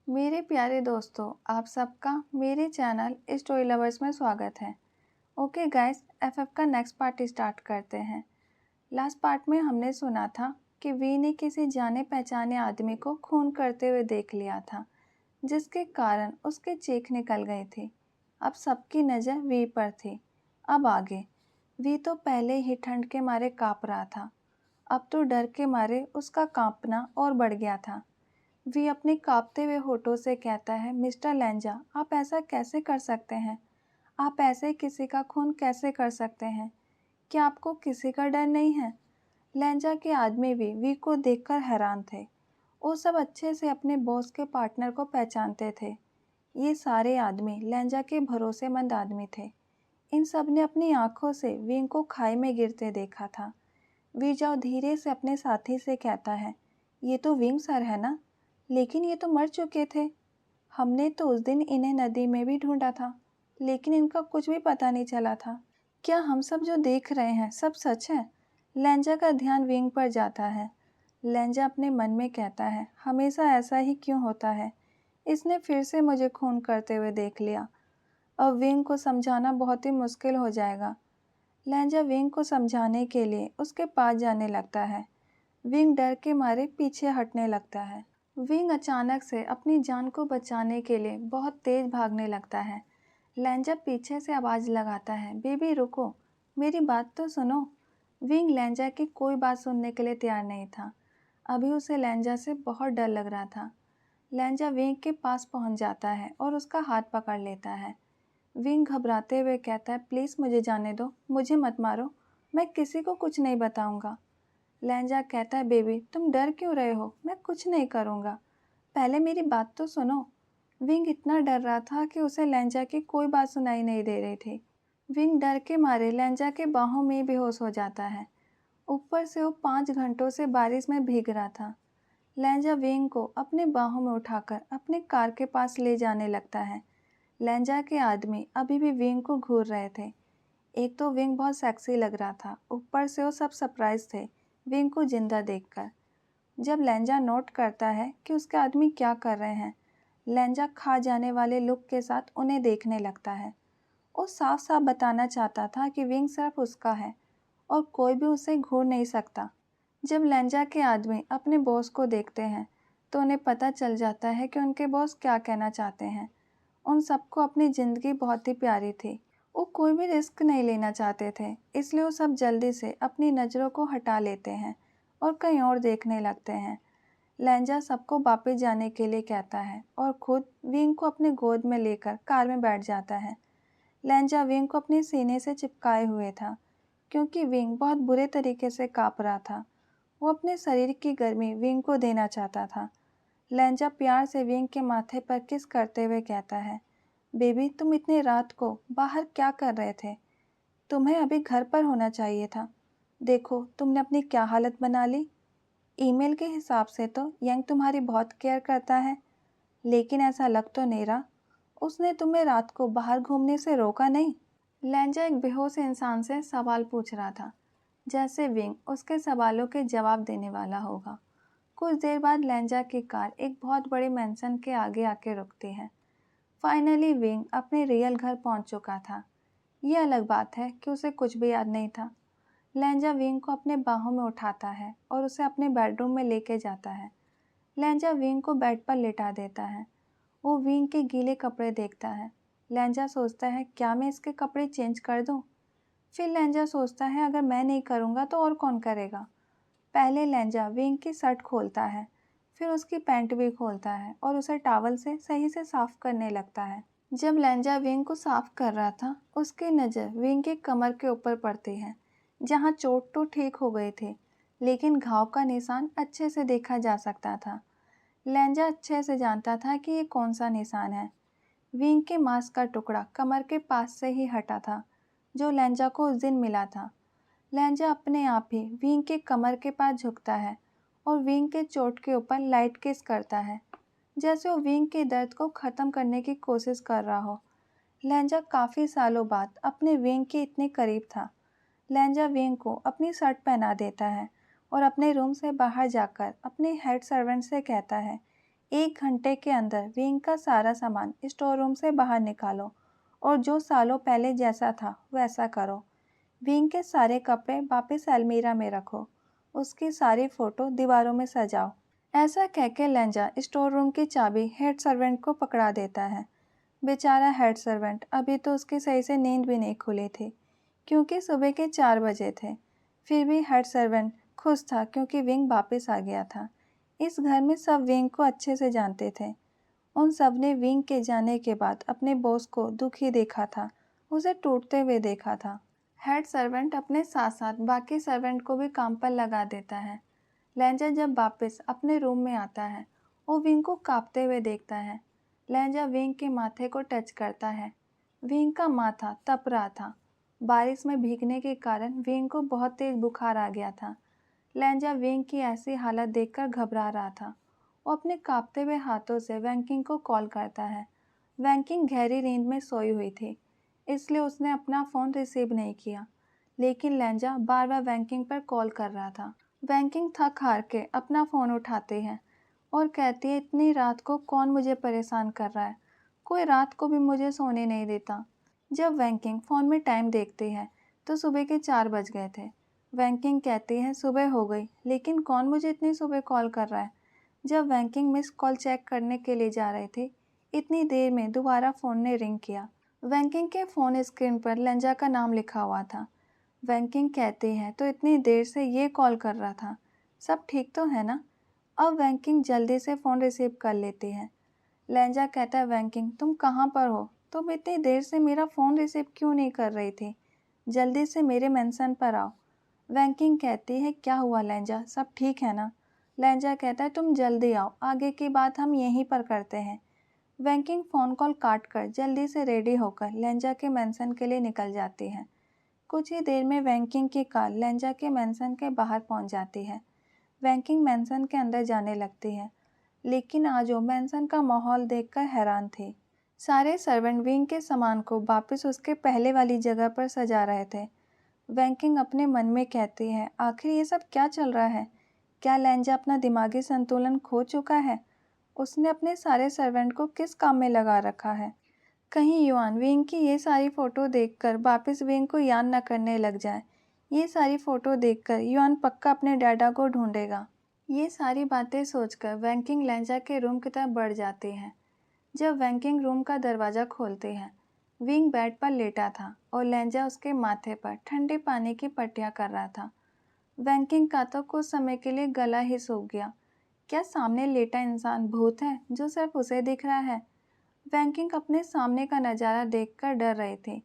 मेरे प्यारे दोस्तों, आप सबका मेरे चैनल स्टोरी लवर्स में स्वागत है। ओके गाइस, एफएफ का नेक्स्ट पार्ट स्टार्ट करते हैं। लास्ट पार्ट में हमने सुना था कि वी ने किसी जाने पहचाने आदमी को खून करते हुए देख लिया था, जिसके कारण उसके चीख निकल गई थी। अब सबकी नज़र वी पर थी। अब आगे, वी तो पहले ही ठंड के मारे काँप रहा था। अब तो डर के मारे उसका काँपना और बढ़ गया था। वी अपने कांपते हुए होठों से कहता है, मिस्टर लैंजा, आप ऐसा कैसे कर सकते हैं? आप ऐसे किसी का खून कैसे कर सकते हैं? क्या आपको किसी का डर नहीं है? लैंजा के आदमी भी वी को देखकर हैरान थे। वो सब अच्छे से अपने बॉस के पार्टनर को पहचानते थे। ये सारे आदमी लैंजा के भरोसेमंद आदमी थे। इन सब ने अपनी आंखों से विंग को खाई में गिरते देखा था। वी जाओ धीरे से अपने साथी से कहता है, ये तो विंग सर है ना? लेकिन ये तो मर चुके थे। हमने तो उस दिन इन्हें नदी में भी ढूंढा था, लेकिन इनका कुछ भी पता नहीं चला था। क्या हम सब जो देख रहे हैं सब सच है? लैंजा का ध्यान विंग पर जाता है। लैंजा अपने मन में कहता है, हमेशा ऐसा ही क्यों होता है? इसने फिर से मुझे खून करते हुए देख लिया। अब विंग को समझाना बहुत ही मुश्किल हो जाएगा। लैंजा विंग को समझाने के लिए उसके पास जाने लगता है। विंग डर के मारे पीछे हटने लगता है। विंग अचानक से अपनी जान को बचाने के लिए बहुत तेज भागने लगता है। लैंजा पीछे से आवाज़ लगाता है, बेबी रुको, मेरी बात तो सुनो। विंग लैंजा की कोई बात सुनने के लिए तैयार नहीं था। अभी उसे लैंजा से बहुत डर लग रहा था। लैंजा विंग के पास पहुंच जाता है और उसका हाथ पकड़ लेता है। विंग घबराते हुए कहता है, प्लीज़ मुझे जाने दो, मुझे मत मारो, मैं किसी को कुछ नहीं बताऊंगा। लैंजा कहता है, बेबी तुम डर क्यों रहे हो? मैं कुछ नहीं करूँगा, पहले मेरी बात तो सुनो। विंग इतना डर रहा था कि उसे लैंजा की कोई बात सुनाई नहीं दे रही थी। विंग डर के मारे लैंजा के बाहों में बेहोश हो जाता है। ऊपर से वो 5 घंटों से बारिश में भीग रहा था। लैंजा विंग को अपने बाहों में उठाकर अपने कार के पास ले जाने लगता है। लैंजा के आदमी अभी भी विंग को घूर रहे थे। एक तो विंग बहुत सेक्सी लग रहा था, ऊपर से वो सब सरप्राइज थे विंग को जिंदा देखकर। जब लैंजा नोट करता है कि उसके आदमी क्या कर रहे हैं, लैंजा खा जाने वाले लुक के साथ उन्हें देखने लगता है। वो साफ साफ बताना चाहता था कि विंग सिर्फ उसका है और कोई भी उसे घूर नहीं सकता। जब लैंजा के आदमी अपने बॉस को देखते हैं तो उन्हें पता चल जाता है कि उनके बॉस क्या कहना चाहते हैं। उन सबको अपनी ज़िंदगी बहुत ही प्यारी थी। वो कोई भी रिस्क नहीं लेना चाहते थे, इसलिए वो सब जल्दी से अपनी नज़रों को हटा लेते हैं और कहीं और देखने लगते हैं। लैंजा सबको वापस जाने के लिए कहता है और खुद विंग को अपने गोद में लेकर कार में बैठ जाता है। लैंजा विंग को अपने सीने से चिपकाए हुए था, क्योंकि विंग बहुत बुरे तरीके से काँप रहा था। वो अपने शरीर की गर्मी विंग को देना चाहता था। लैंजा प्यार से विंग के माथे पर किस करते हुए कहता है, बेबी तुम इतनी रात को बाहर क्या कर रहे थे? तुम्हें अभी घर पर होना चाहिए था। देखो तुमने अपनी क्या हालत बना ली। ईमेल के हिसाब से तो यंग तुम्हारी बहुत केयर करता है, लेकिन ऐसा लग तो नहीं रहा। उसने तुम्हें रात को बाहर घूमने से रोका नहीं। लैंजा एक बेहोश इंसान से सवाल पूछ रहा था, जैसे विंग उसके सवालों के जवाब देने वाला होगा। कुछ देर बाद लैंजा की कार एक बहुत बड़े मैंसन के आगे आके रुकती है। फाइनली विंग अपने रियल घर पहुंच चुका था। ये अलग बात है कि उसे कुछ भी याद नहीं था। लैंजा विंग को अपने बाहों में उठाता है और उसे अपने बेडरूम में लेके जाता है। लैंजा विंग को बेड पर लेटा देता है। वो विंग के गीले कपड़े देखता है। लैंजा सोचता है, क्या मैं इसके कपड़े चेंज कर दूं? फिर लैंजा सोचता है, अगर मैं नहीं करूँगा तो और कौन करेगा? पहले लैंजा विंग की शर्ट खोलता है, फिर उसकी पैंट भी खोलता है और उसे टॉवल से सही से साफ करने लगता है। जब लैंजा विंग को साफ कर रहा था, उसकी नज़र विंग के कमर के ऊपर पड़ती है, जहाँ चोट तो ठीक हो गई थी, लेकिन घाव का निशान अच्छे से देखा जा सकता था। लैंजा अच्छे से जानता था कि ये कौन सा निशान है। विंग के मांस का टुकड़ा कमर के पास से ही हटा था, जो लैंजा को उस दिन मिला था। लैंजा अपने आप ही विंग के कमर के पास झुकता है और विंग के चोट के ऊपर लाइट किस करता है, जैसे वो विंग के दर्द को ख़त्म करने की कोशिश कर रहा हो। लैंजा काफ़ी सालों बाद अपने विंग के इतने करीब था। लैंजा विंग को अपनी शर्ट पहना देता है और अपने रूम से बाहर जाकर अपने हेड सर्वेंट से कहता है 1 घंटे के अंदर विंग का सारा सामान स्टोर रूम से बाहर निकालो और जो सालों पहले जैसा था वैसा करो। विंग के सारे कपड़े वापस अलमीरा में रखो। उसकी सारी फ़ोटो दीवारों में सजाओ। ऐसा कह के लेंजा स्टोर रूम की चाबी हेड सर्वेंट को पकड़ा देता है। बेचारा हेड सर्वेंट अभी तो उसकी सही से नींद भी नहीं खुली थी क्योंकि सुबह के 4 बजे थे। फिर भी हेड सर्वेंट खुश था क्योंकि विंग वापस आ गया था। इस घर में सब विंग को अच्छे से जानते थे। उन सब ने विंग के जाने के बाद अपने बॉस को दुखी देखा था, उसे टूटते हुए देखा था। हेड सर्वेंट अपने साथ साथ बाकी सर्वेंट को भी काम पर लगा देता है। लेंजा जब वापस अपने रूम में आता है, वो विंग को कांपते हुए देखता है। लेंजा विंग के माथे को टच करता है। विंग का माथा तप रहा था। बारिश में भीगने के कारण विंग को बहुत तेज बुखार आ गया था। लेंजा विंग की ऐसी हालत देखकर घबरा रहा था। वो अपने कांपते हुए हाथों से वैंकिंग को कॉल करता है। वैंकिंग गहरी नींद में सोई हुई थी, इसलिए उसने अपना फ़ोन रिसीव नहीं किया। लेकिन लेंजा बार बार वैंकिंग पर कॉल कर रहा था। वैंकिंग थक हार के अपना फ़ोन उठाती है और कहती है, इतनी रात को कौन मुझे परेशान कर रहा है? कोई रात को भी मुझे सोने नहीं देता। जब वैंकिंग फ़ोन में टाइम देखती है तो सुबह के 4 बज गए थे। वैंकिंग कहती है, सुबह हो गई, लेकिन कौन मुझे इतनी सुबह कॉल कर रहा है? जब वैंकिंग मिस कॉल चेक करने के लिए जा रही थी, इतनी देर में दोबारा फ़ोन ने रिंग किया। वैंकिंग के फ़ोन स्क्रीन पर लेंजा का नाम लिखा हुआ था। वैंकिंग कहती है, तो इतनी देर से ये कॉल कर रहा था, सब ठीक तो है ना? अब वैंकिंग जल्दी से फ़ोन रिसीव कर लेती है। लेंजा कहता है, वैंकिंग तुम कहाँ पर हो? तुम इतनी देर से मेरा फ़ोन रिसीव क्यों नहीं कर रही थी? जल्दी से मेरे मेंशन पर आओ। वैंकिंग कहती है, क्या हुआ लेंजा, सब ठीक है ना? लेंजा कहता है, तुम जल्दी आओ, आगे की बात हम यहीं पर करते हैं। वैंकिंग फ़ोन कॉल काट कर जल्दी से रेडी होकर लेंजा के मेंशन के लिए निकल जाती है। कुछ ही देर में वैंकिंग की कार लेंजा के मेंशन के बाहर पहुंच जाती है। वैंकिंग मेंशन के अंदर जाने लगती है, लेकिन आज वो मेंशन का माहौल देखकर हैरान थी। सारे सर्वेंट विंग के सामान को वापस उसके पहले वाली जगह पर सजा रहे थे। वैंकिंग अपने मन में कहती है, आखिर ये सब क्या चल रहा है? क्या लेंजा अपना दिमागी संतुलन खो चुका है? उसने अपने सारे सर्वेंट को किस काम में लगा रखा है? कहीं युआन विंग की ये सारी फ़ोटो देखकर वापस विंग को याद न करने लग जाए। ये सारी फ़ोटो देखकर युआन पक्का अपने डैडा को ढूंढेगा। ये सारी बातें सोचकर वैंकिंग लेंजा के रूम की तरफ बढ़ जाती है। जब वैंकिंग रूम का दरवाज़ा खोलती है, विंग बेड पर लेटा था और लेंजा उसके माथे पर ठंडे पानी की पट्टियाँ कर रहा था। वैंकिंग का तो कुछ समय के लिए गला ही सूख गया। क्या सामने लेटा इंसान भूत है जो सिर्फ उसे दिख रहा है? वैंकिंग अपने सामने का नज़ारा देखकर डर रही थी।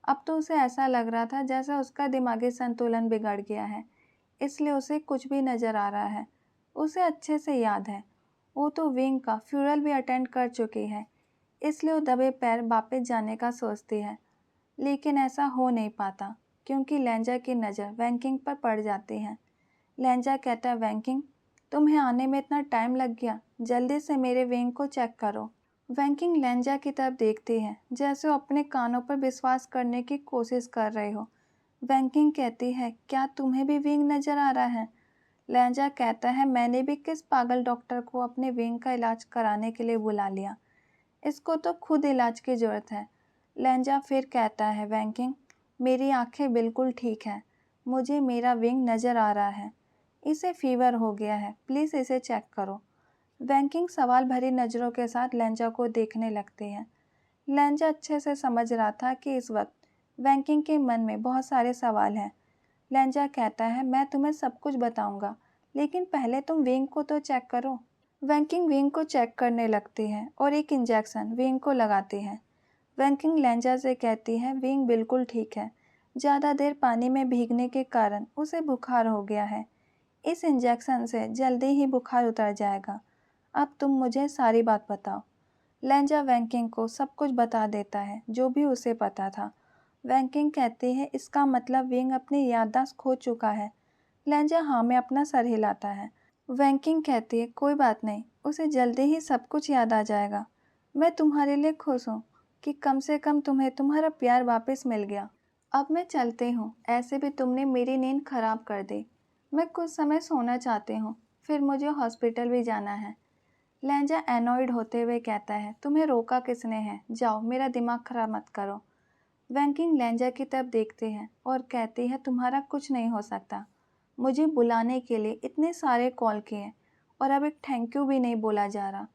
अब तो उसे ऐसा लग रहा था जैसे उसका दिमागी संतुलन बिगड़ गया है, इसलिए उसे कुछ भी नज़र आ रहा है। उसे अच्छे से याद है, वो तो विंग का फ्यूनरल भी अटेंड कर चुकी है, इसलिए वो दबे पैर वापस जाने का सोचती है। लेकिन ऐसा हो नहीं पाता क्योंकि लेंजा की नज़र वैंकिंग पर पड़ जाती है। लेंजा कहता है, वैंकिंग तुम्हें आने में इतना टाइम लग गया, जल्दी से मेरे विंग को चेक करो। वैंकिंग लेंजा की तरफ देखती है जैसे वो अपने कानों पर विश्वास करने की कोशिश कर रही हो। वैंकिंग कहती है, क्या तुम्हें भी विंग नज़र आ रहा है? लेंजा कहता है, मैंने भी किस पागल डॉक्टर को अपने विंग का इलाज कराने के लिए बुला लिया, इसको तो खुद इलाज की ज़रूरत है। लेंजा फिर कहता है, वैंकिंग मेरी आंखें बिल्कुल ठीक हैं, मुझे मेरा विंग नज़र आ रहा है, इसे फीवर हो गया है, प्लीज़ इसे चेक करो। वैंकिंग सवाल भरी नज़रों के साथ लेंजा को देखने लगती है। लेंजा अच्छे से समझ रहा था कि इस वक्त वैंकिंग के मन में बहुत सारे सवाल हैं। लेंजा कहता है, मैं तुम्हें सब कुछ बताऊंगा, लेकिन पहले तुम विंग को तो चेक करो। वैंकिंग विंग को चेक करने लगती है और एक इंजेक्शन विंग को लगाती है। वैंकिंग लेंजा से कहती है, विंग बिल्कुल ठीक है, ज़्यादा देर पानी में भीगने के कारण उसे बुखार हो गया है। इस इंजेक्शन से जल्दी ही बुखार उतर जाएगा। अब तुम मुझे सारी बात बताओ। लेंजा वैंकिंग को सब कुछ बता देता है जो भी उसे पता था। वैंकिंग कहती है, इसका मतलब विंग अपनी याददाश्त खो चुका है। लेंजा हाँ में अपना सर हिलाता है। वैंकिंग कहती है, कोई बात नहीं, उसे जल्दी ही सब कुछ याद आ जाएगा। मैं तुम्हारे लिए खुश हूँ कि कम से कम तुम्हें तुम्हारा प्यार वापस मिल गया। अब मैं चलती हूँ, ऐसे भी तुमने मेरी नींद खराब कर दी। मैं कुछ समय सोना चाहती हूँ, फिर मुझे हॉस्पिटल भी जाना है। लहंजा एनॉयड होते हुए कहता है, तुम्हें रोका किसने है, जाओ मेरा दिमाग खराब मत करो। वैंकिंग लहंजा की तरफ देखती है और कहती है, तुम्हारा कुछ नहीं हो सकता। मुझे बुलाने के लिए इतने सारे कॉल किए और अब एक थैंक यू भी नहीं बोला जा रहा,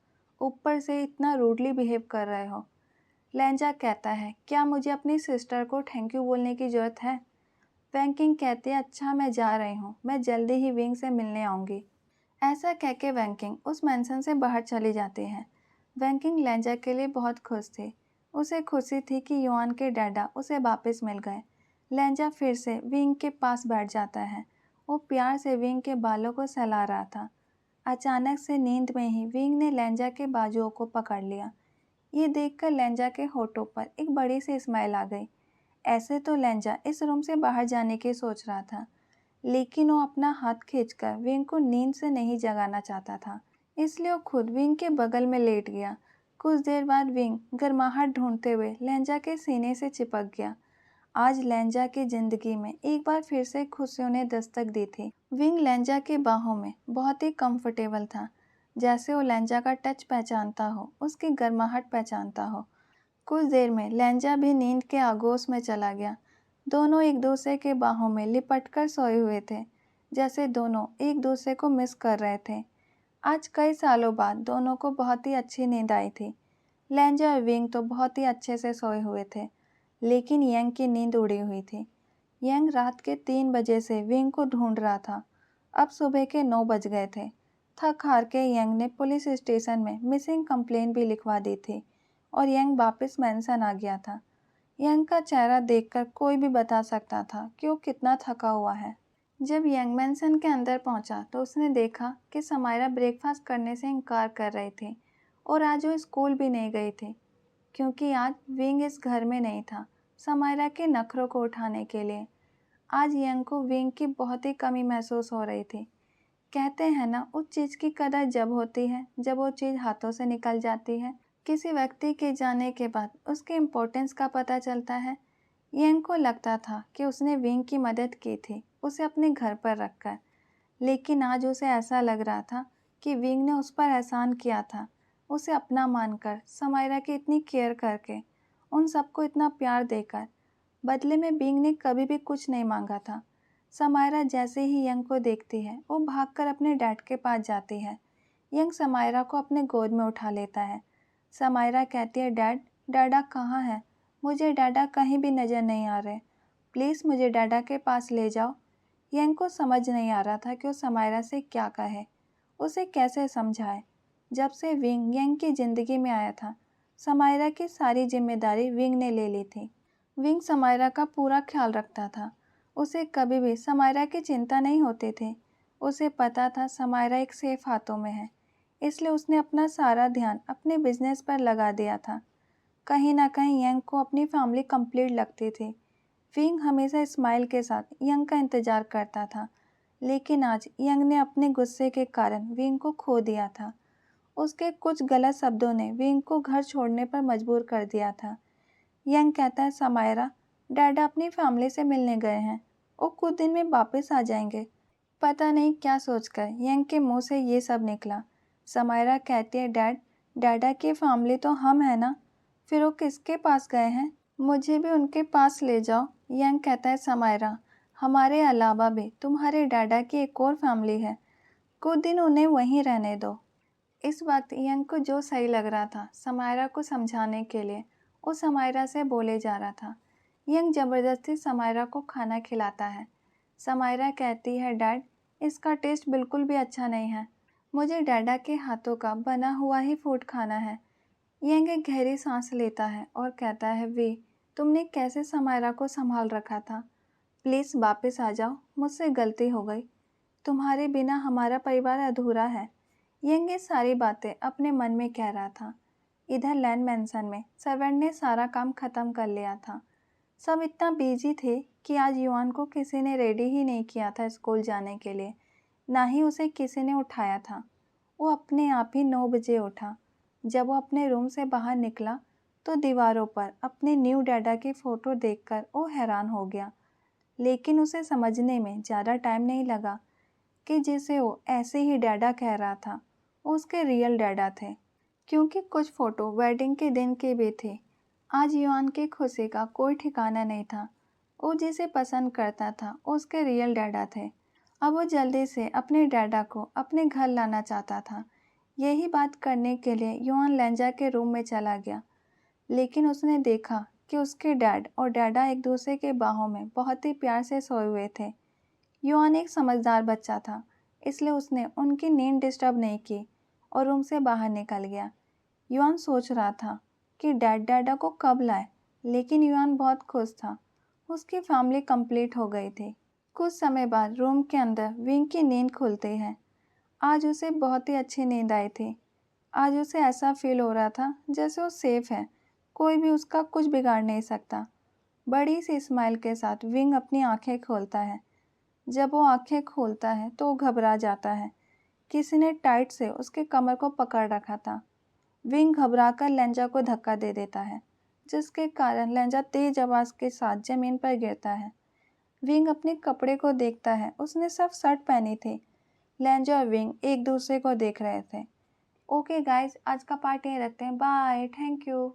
ऊपर से इतना रूडली बिहेव कर रहे हो। लहंजा कहता है, क्या मुझे अपनी सिस्टर को थैंक यू बोलने की ज़रूरत है। वैंकिंग कहती है, अच्छा मैं जा रही हूँ, मैं जल्दी ही विंग से मिलने आऊँगी। ऐसा कह के वैंकिंग उस मेंशन से बाहर चली जाती है। वैंकिंग लहंजा के लिए बहुत खुश थी। उसे खुशी थी कि युआन के डैडा उसे वापस मिल गए। लहंजा फिर से विंग के पास बैठ जाता है। वो प्यार से विंग के बालों को सहला रहा था। अचानक से नींद में ही विंग ने लहंजा के बाजुओं को पकड़ लिया। ये देखकर लहंजा के होठों पर एक बड़ी सी स्माइल आ गई। ऐसे तो लहंजा इस रूम से बाहर जाने की सोच रहा था, लेकिन वो अपना हाथ खींचकर विंग को नींद से नहीं जगाना चाहता था, इसलिए वो खुद विंग के बगल में लेट गया। कुछ देर बाद विंग गर्माहट ढूंढते हुए लहंजा के सीने से चिपक गया। आज लहंजा की जिंदगी में एक बार फिर से खुशियों ने दस्तक दी थी। विंग लहंजा की बाहों में बहुत ही कंफर्टेबल था, जैसे वो लहंजा का टच पहचानता हो, उसकी गर्माहट पहचानता हो। कुछ देर में लहंजा भी नींद के आगोश में चला गया। दोनों एक दूसरे के बाहों में लिपट कर सोए हुए थे, जैसे दोनों एक दूसरे को मिस कर रहे थे। आज कई सालों बाद दोनों को बहुत ही अच्छी नींद आई थी। लहंजा और विंग तो बहुत ही अच्छे से सोए हुए थे, लेकिन यंग की नींद उड़ी हुई थी। यंग रात के 3 बजे से विंग को ढूंढ रहा था। अब सुबह के 9 बज गए थे। थक हार के यंग ने पुलिस स्टेशन में मिसिंग कंप्लेंट भी लिखवा दी थी और यंग वापस मेंशन आ गया था। यंग का चेहरा देखकर कोई भी बता सकता था कि वो कितना थका हुआ है। जब यंग मेंशन के अंदर पहुंचा तो उसने देखा कि समायरा ब्रेकफास्ट करने से इनकार कर रही थी और आज वो स्कूल भी नहीं गई थी, क्योंकि आज विंग इस घर में नहीं था समायरा के नखरों को उठाने के लिए। आज यंग को विंग की बहुत ही कमी महसूस हो रही थी। कहते हैं ना, उस चीज़ की कदर जब होती है जब वो चीज़ हाथों से निकल जाती है। किसी व्यक्ति के जाने के बाद उसके इम्पोर्टेंस का पता चलता है। यंग को लगता था कि उसने विंग की मदद की थी उसे अपने घर पर रखकर, लेकिन आज उसे ऐसा लग रहा था कि विंग ने उस पर एहसान किया था, उसे अपना मानकर, समायरा की इतनी केयर करके, उन सबको इतना प्यार देकर। बदले में विंग ने कभी भी कुछ नहीं मांगा था। समायरा जैसे ही यंग को देखती है वो भागकर अपने डैड के पास जाती है। यंग समायरा को अपने गोद में उठा लेता है। समायरा कहती है, डैड, डैडा कहाँ है? मुझे डैडा कहीं भी नज़र नहीं आ रहे, प्लीज़ मुझे डैडा के पास ले जाओ। यंग को समझ नहीं आ रहा था कि वो समायरा से क्या कहे, उसे कैसे समझाए। जब से विंग यंग की ज़िंदगी में आया था, समायरा की सारी जिम्मेदारी विंग ने ले ली थी। विंग समायरा का पूरा ख्याल रखता था। उसे कभी भी समायरा की चिंता नहीं होती थी। उसे पता था समायरा एक सेफ हाथों में है, इसलिए उसने अपना सारा ध्यान अपने बिजनेस पर लगा दिया था। कहीं ना कहीं यंग को अपनी फैमिली कंप्लीट लगती थी। विंग हमेशा स्माइल के साथ यंग का इंतज़ार करता था, लेकिन आज यंग ने अपने गुस्से के कारण विंग को खो दिया था। उसके कुछ गलत शब्दों ने विंग को घर छोड़ने पर मजबूर कर दिया था। यंग कहता है, समायरा, डैडा अपनी फैमिली से मिलने गए हैं, वो कुछ दिन में वापस आ जाएंगे। पता नहीं क्या सोचकर यंग के मुंह से ये सब निकला। समायरा कहती है, डैड, डैडा की फैमिली तो हम है ना, फिर वो किसके पास गए हैं? मुझे भी उनके पास ले जाओ। यंग कहता है, समायरा, हमारे अलावा भी तुम्हारे डैडा की एक और फैमिली है, कुछ दिन उन्हें वहीं रहने दो। इस वक्त यंग को जो सही लग रहा था समायरा को समझाने के लिए, वो समायरा से बोले जा रहा था। यंग ज़बरदस्ती समायरा को खाना खिलाता है। समायरा कहती है, डैड, इसका टेस्ट बिल्कुल भी अच्छा नहीं है, मुझे डैडा के हाथों का बना हुआ ही फूड खाना है। यंग एक गहरी सांस लेता है और कहता है, वी, तुमने कैसे समायरा को संभाल रखा था? प्लीज़ वापस आ जाओ, मुझसे गलती हो गई, तुम्हारे बिना हमारा परिवार अधूरा है। यंग ये सारी बातें अपने मन में कह रहा था। इधर लैंड मैंसन में सर्वेंट ने सारा काम ख़त्म कर लिया था। सब इतना बिजी थे कि आज युआन को किसी ने रेडी ही नहीं किया था स्कूल जाने के लिए, ना ही उसे किसी ने उठाया था। वो अपने आप ही 9 बजे उठा। जब वो अपने रूम से बाहर निकला तो दीवारों पर अपने न्यू डैडा की फ़ोटो देखकर वो हैरान हो गया, लेकिन उसे समझने में ज़्यादा टाइम नहीं लगा कि जिसे वो ऐसे ही डैडा कह रहा था वो उसके रियल डैडा थे, क्योंकि कुछ फ़ोटो वेडिंग के दिन के भी थे। आज युआन की खुशी का कोई ठिकाना नहीं था। वो जिसे पसंद करता था वो उसके रियल डैडा थे। अब वो जल्दी से अपने डैडा को अपने घर लाना चाहता था। यही बात करने के लिए युआन लेंजा के रूम में चला गया, लेकिन उसने देखा कि उसके डैड और डैडा एक दूसरे के बाहों में बहुत ही प्यार से सोए हुए थे। युआन एक समझदार बच्चा था, इसलिए उसने उनकी नींद डिस्टर्ब नहीं की और रूम से बाहर निकल गया। युआन सोच रहा था कि डैड डैडा को कब लाए, लेकिन युआन बहुत खुश था। उसकी फैमिली कंप्लीट हो गई थी। कुछ समय बाद रूम के अंदर विंग की नींद खुलती है। आज उसे बहुत ही अच्छी नींद आई थी। आज उसे ऐसा फील हो रहा था जैसे वो सेफ है, कोई भी उसका कुछ बिगाड़ नहीं सकता। बड़ी सी स्माइल के साथ विंग अपनी आंखें खोलता है। जब वो आंखें खोलता है तो वो घबरा जाता है। किसी ने टाइट से उसके कमर को पकड़ रखा था। विंग घबराकर लेंजा को धक्का दे देता है, जिसके कारण लेंजा तेज आवाज़ के साथ ज़मीन पर गिरता है। विंग अपने कपड़े को देखता है, उसने सिर्फ शर्ट पहनी थी। लेंजा और विंग एक दूसरे को देख रहे थे। ओके गाइस, आज का पार्ट यहीं रखते हैं। Bye, thank you.